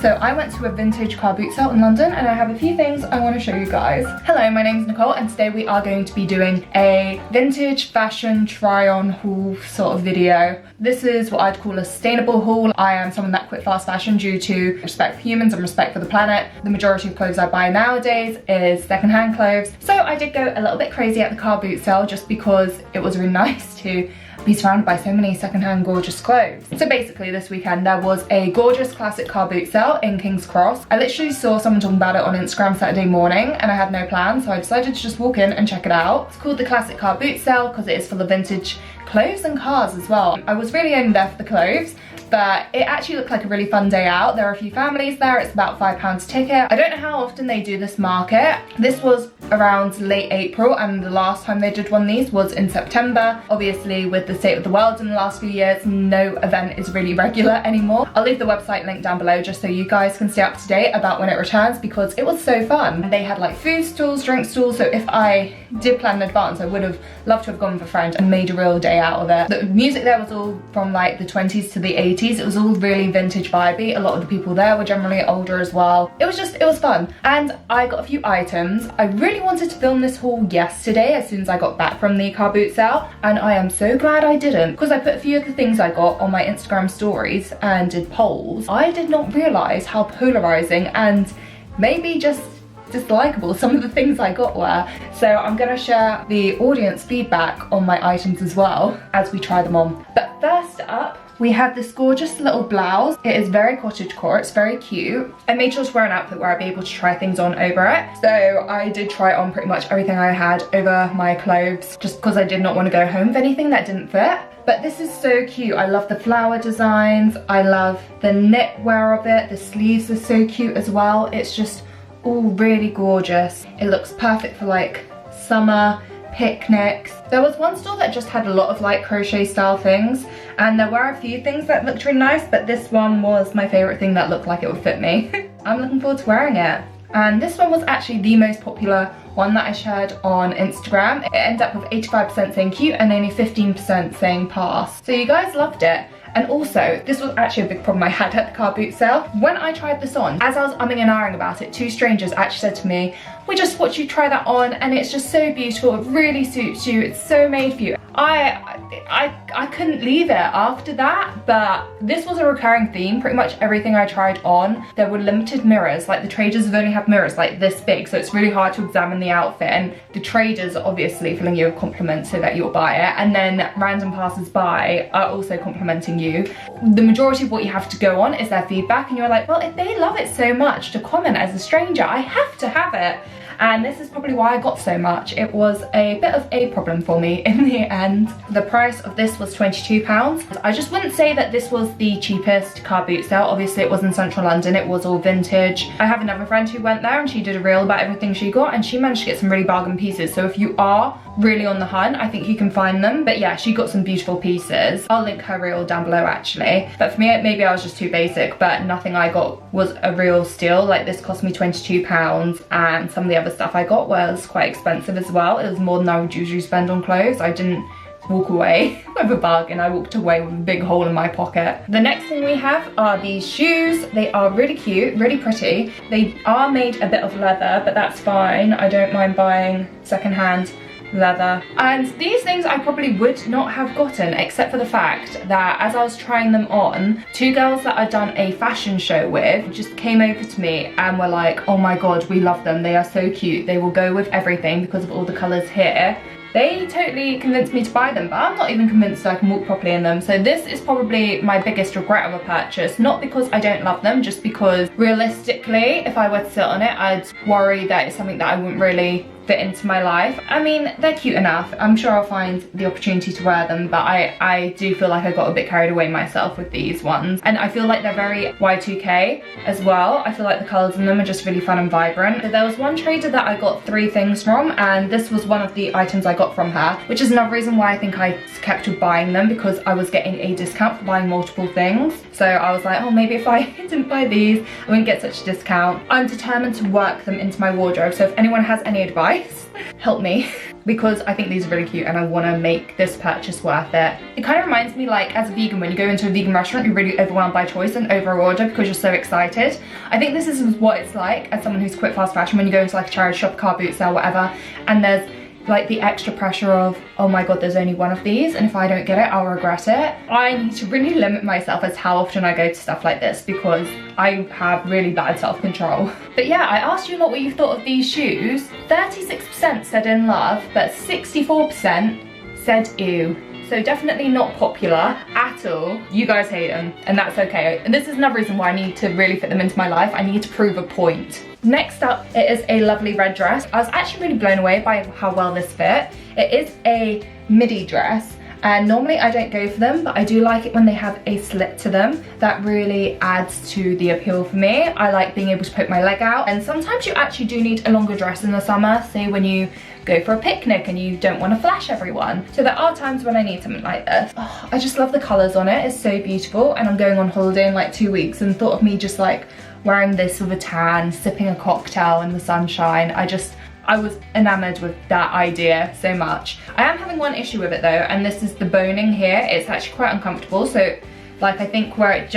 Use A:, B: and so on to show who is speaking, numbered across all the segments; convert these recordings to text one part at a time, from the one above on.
A: So I went to a vintage car boot sale in London and I have a few things I want to show you guys. Hello, my name is Nicole and today we are going to be doing a vintage fashion try-on haul sort of video. This is what I'd call a sustainable haul. I am someone that quit fast fashion due to respect for humans and respect for the planet. The majority of clothes I buy nowadays is secondhand clothes. So I did go a little bit crazy at the car boot sale just because it was really nice to be surrounded by so many secondhand gorgeous clothes. So basically this weekend there was a gorgeous classic car boot sale in King's Cross. I literally saw someone talking about it on Instagram Saturday morning and I had no plan, so I decided to just walk in and check it out. It's called the Classic Car Boot Sale because it is full of vintage clothes and cars as well. I was really only there for the clothes, but it actually looked like a really fun day out. There are a few families there. It's about £5 a ticket. I don't know how often they do this market. This was around late April and the last time they did one of these was in September. Obviously with the state of the world in the last few years, no event is really regular anymore. I'll leave the website link down below just so you guys can stay up to date about when it returns because it was so fun. They had like food stalls, drink stalls, so if I did plan in advance I would have loved to have gone with a friend and made a real day out of it. The music there was all from like the 20s to the 80s. It was all really vintage vibey. A lot of the people there were generally older as well. It was fun. And I got a few items. I really wanted to film this haul yesterday as soon as I got back from the car boot sale, and I am so glad I didn't because I put a few of the things I got on my Instagram stories and did polls. I did not realise how polarising and maybe just dislikable some of the things I got were. So I'm gonna share the audience feedback on my items as well as we try them on. But first up, we have this gorgeous little blouse. It is very cottagecore, it's very cute. I made sure to wear an outfit where I'd be able to try things on over it. So I did try on pretty much everything I had over my clothes just because I did not want to go home with anything that didn't fit. But this is so cute. I love the flower designs. I love the knitwear of it. The sleeves are so cute as well. It's just all really gorgeous. It looks perfect for like summer picnics. There was one store that just had a lot of like crochet style things and there were a few things that looked really nice, but this one was my favorite thing that looked like it would fit me. I'm looking forward to wearing it. And this one was actually the most popular one that I shared on Instagram. It ended up with 85% saying cute and only 15% saying pass. So you guys loved it. And also, this was actually a big problem I had at the car boot sale. When I tried this on, as I was umming and ahhing about it, two strangers actually said to me, "We just watched you try that on and it's just so beautiful, it really suits you, it's so made for you." I couldn't leave it after that, but this was a recurring theme. Pretty much everything I tried on, there were limited mirrors. Like the traders have only have mirrors like this big, so it's really hard to examine the outfit, and the traders are obviously filling you with compliments so that you'll buy it, and then random passers-by are also complimenting you. The majority of what you have to go on is their feedback, and you're like, well, if they love it so much to comment as a stranger, I have to have it. And this is probably why I got so much. It was a bit of a problem for me in the end. The price of this was £22. I just wouldn't say that this was the cheapest car boot sale. Obviously it was in central London, it was all vintage. I have another friend who went there and she did a reel about everything she got and she managed to get some really bargain pieces. So if you are really on the hunt, I think you can find them. But yeah, she got some beautiful pieces. I'll link her reel down below actually. But for me, maybe I was just too basic, but nothing I got was a real steal. Like this cost me £22 and some of the other stuff I got was quite expensive as well. It was more than I would usually spend on clothes. I didn't walk away with a bargain. I walked away with a big hole in my pocket. The next thing we have are these shoes. They are really cute, really pretty. They are made a bit of leather, but that's fine. I don't mind buying secondhand leather. And these things I probably would not have gotten except for the fact that as I was trying them on, two girls that I'd done a fashion show with just came over to me and were like, "Oh my god, we love them, they are so cute, they will go with everything because of all the colours here." They totally convinced me to buy them, but I'm not even convinced I can walk properly in them. So this is probably my biggest regret of a purchase. Not because I don't love them, just because realistically, if I were to sit on it, I'd worry that it's something that I wouldn't really fit into my life. I mean, they're cute enough. I'm sure I'll find the opportunity to wear them, but I do feel like I got a bit carried away myself with these ones. And I feel like they're very Y2K as well. I feel like the colours in them are just really fun and vibrant. So there was one trader that I got 3 things from, and this was one of the items I got from her, which is another reason why I think I kept with buying them, because I was getting a discount for buying multiple things. So I was like, oh, maybe if I didn't buy these, I wouldn't get such a discount. I'm determined to work them into my wardrobe, so if anyone has any advice, guys. Help me. Because I think these are really cute and I want to make this purchase worth it. It kind of reminds me, like, as a vegan, when you go into a vegan restaurant, you're really overwhelmed by choice and over order because you're so excited. I think this is what it's like as someone who's quit fast fashion when you go into like a charity shop, car boot sale, whatever, and there's like the extra pressure of, oh my god, there's only one of these and if I don't get it, I'll regret it. I need to really limit myself as how often I go to stuff like this because I have really bad self-control. But yeah, I asked you a lot what you thought of these shoes. 36% said in love, but 64% said ew. So definitely not popular at all. You guys hate them, and that's okay. And this is another reason why I need to really fit them into my life. I need to prove a point. Next up, it is a lovely red dress. I was actually really blown away by how well this fit. It is a midi dress, and normally I don't go for them, but I do like it when they have a slit to them. That really adds to the appeal for me. I like being able to poke my leg out, and sometimes you actually do need a longer dress in the summer, say when you go for a picnic and you don't want to flash everyone. So there are times when I need something like this. Oh, I just love the colours on it. It's so beautiful, and I'm going on holiday in like 2 weeks, and thought of me just like wearing this with a tan, sipping a cocktail in the sunshine. I was enamored with that idea so much. I am having one issue with it though, and this is the boning here. It's actually quite uncomfortable. So like I think where it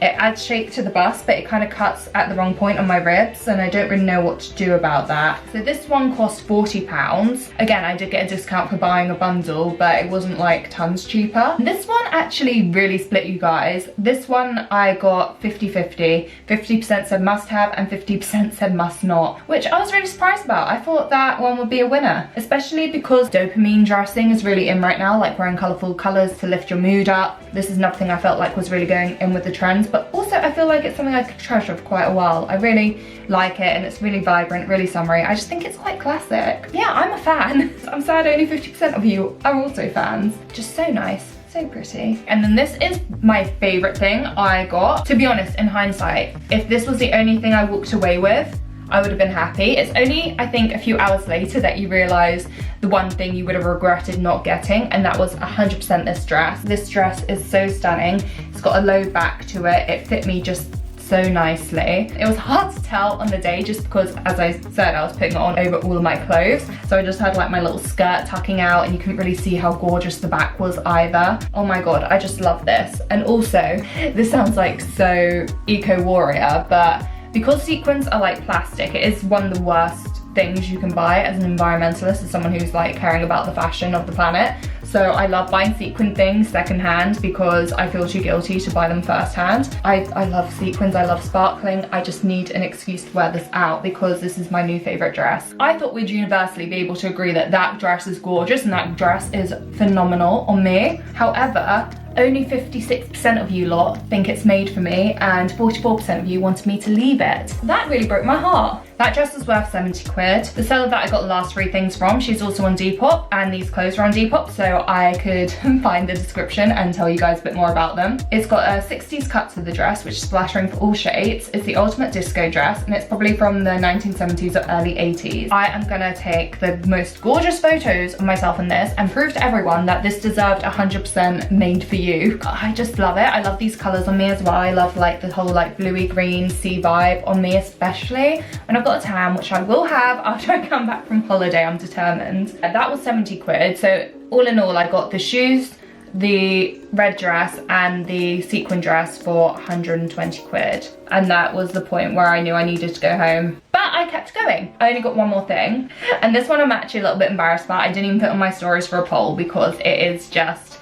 A: adds shape to the bust, but it kind of cuts at the wrong point on my ribs, and I don't really know what to do about that. So this one cost £40. Again, I did get a discount for buying a bundle, but it wasn't like tons cheaper. This one actually really split, you guys. This one I got 50-50. 50% said must have and 50% said must not, which I was really surprised about. I thought that one would be a winner, especially because dopamine dressing is really in right now, like wearing colourful colours to lift your mood up. This is another thing I felt like was really going in with the trends, but also I feel like it's something I could treasure for quite a while. I really like it, and it's really vibrant, really summery. I just think it's quite classic. Yeah, I'm a fan. I'm sad only 50% of you are also fans. Just so nice. So pretty. And then this is my favorite thing I got. To be honest, in hindsight, if this was the only thing I walked away with, I would have been happy. It's only, I think, a few hours later that you realise the one thing you would have regretted not getting, and that was 100% this dress. This dress is so stunning. It's got a low back to it. It fit me just so nicely. It was hard to tell on the day just because, as I said, I was putting it on over all of my clothes. So I just had like my little skirt tucking out, and you couldn't really see how gorgeous the back was either. Oh my god, I just love this. And also, this sounds like so eco-warrior, but because sequins are like plastic, it is one of the worst things you can buy as an environmentalist, as someone who's like caring about the fashion of the planet. So I love buying sequin things secondhand because I feel too guilty to buy them firsthand. I love sequins, I love sparkling. I just need an excuse to wear this out because this is my new favorite dress. I thought we'd universally be able to agree that that dress is gorgeous and that dress is phenomenal on me. However, only 56% of you lot think it's made for me, and 44% of you wanted me to leave it. That really broke my heart. That dress was worth 70 quid. The seller that I got the last 3 things from, she's also on Depop, and these clothes are on Depop, so I could find the description and tell you guys a bit more about them. It's got a 60s cut to the dress, which is flattering for all shades. It's the ultimate disco dress, and it's probably from the 1970s or early 80s. I am gonna take the most gorgeous photos of myself in this and prove to everyone that this deserved 100% made for you. I just love it. I love these colors on me as well. I love like the whole like bluey green sea vibe on me, especially when I've got a tan, which I will have after I come back from holiday. I'm determined. That was 70 quid. So all in all, I got the shoes, the red dress and the sequin dress for 120 quid. And that was the point where I knew I needed to go home. But I kept going. I only got one more thing. And this one I'm actually a little bit embarrassed about. I didn't even put on my stories for a poll because it is just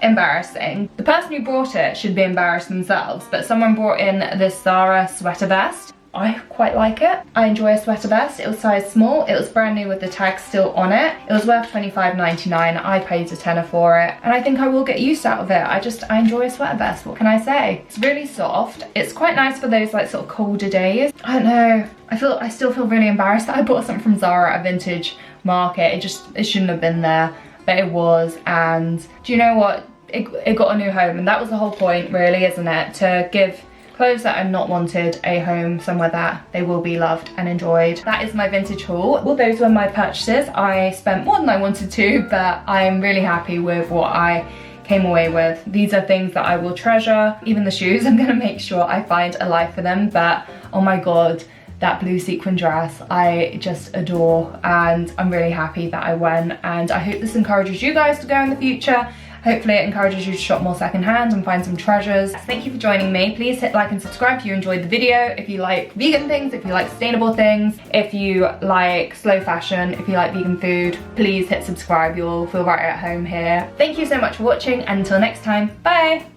A: embarrassing. The person who brought it should be embarrassed themselves, but someone brought in this Zara sweater vest. I quite like it. I enjoy a sweater vest. It was size small. It was brand new with the tag still on it. It was worth £25.99. I paid a tenner for it, and I think I will get use out of it. I enjoy a sweater vest. What can I say? It's really soft. It's quite nice for those like sort of colder days. I don't know. I still feel really embarrassed that I bought something from Zara at a vintage market. It shouldn't have been there, but it was. And do you know what? It got a new home, and that was the whole point really, isn't it? To give clothes that are not wanted a home somewhere that they will be loved and enjoyed. That is my vintage haul. All those were my purchases. I spent more than I wanted to, but I'm really happy with what I came away with. These are things that I will treasure. Even the shoes, I'm gonna make sure I find a life for them, but oh my god, that blue sequin dress I just adore, and I'm really happy that I went, and I hope this encourages you guys to go in the future. Hopefully it encourages you to shop more secondhand and find some treasures. Thank you for joining me. Please hit like and subscribe if you enjoyed the video, if you like vegan things, if you like sustainable things, if you like slow fashion, if you like vegan food, please hit subscribe. You'll feel right at home here. Thank you so much for watching, and until next time, bye!